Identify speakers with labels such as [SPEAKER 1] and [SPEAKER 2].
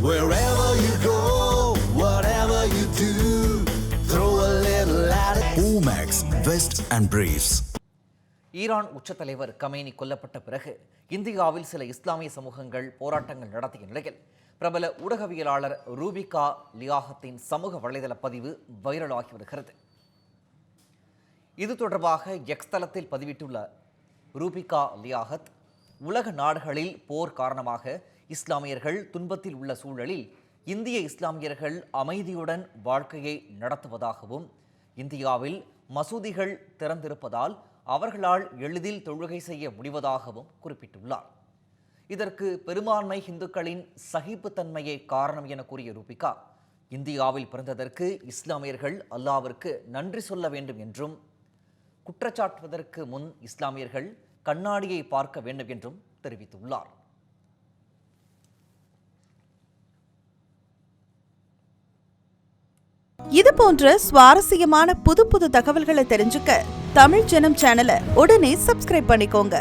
[SPEAKER 1] Wherever you go, whatever you do, throw a little at it. Omax, Vest and Briefs.
[SPEAKER 2] Iran உச்சத்தலைவர் Khamenei கொல்லப்பட்ட பிறகு இந்தியாவில் சில இஸ்லாமிய சமூகங்கள் போராட்டங்கள் நடத்திய நிலையில் பிரபல ஊடகவியலாளர் ரூபிகா லியாகத்தின் சமூக வலைதள பதிவு வைரலாகி வருகிறது. இது தொடர்பாக எக்ஸ் தளத்தில் பதிவிட்டுள்ள ரூபிகா லியாகத், உலக நாடுகளில் போர் காரணமாக இஸ்லாமியர்கள் துன்பத்தில் உள்ள சூழலில் இந்திய இஸ்லாமியர்கள் அமைதியுடன் வாழ்க்கையை நடத்துவதாகவும், இந்தியாவில் மசூதிகள் திறந்திருப்பதால் அவர்களால் எளிதில் தொழுகை செய்ய முடிவதாகவும் குறிப்பிட்டுள்ளார். இதற்கு பெரும்பான்மை இந்துக்களின் சகிப்புத்தன்மையே காரணம் என கூறிய ரூபிகா, இந்தியாவில் பிறந்ததற்கு இஸ்லாமியர்கள் அல்லாஹ்விற்கு நன்றி சொல்ல வேண்டும் என்றும், குற்றச்சாட்டுவதற்கு முன் இஸ்லாமியர்கள் கண்ணாடியை பார்க்க வேண்டும் என்றும் தெரிவித்துள்ளார்.
[SPEAKER 3] இது போன்ற சுவாரஸ்யமான புது தகவல்களை தெரிஞ்சுக்க தமிழ் ஜனம் சேனலை உடனே சப்ஸ்கிரைப் பண்ணிக்கோங்க.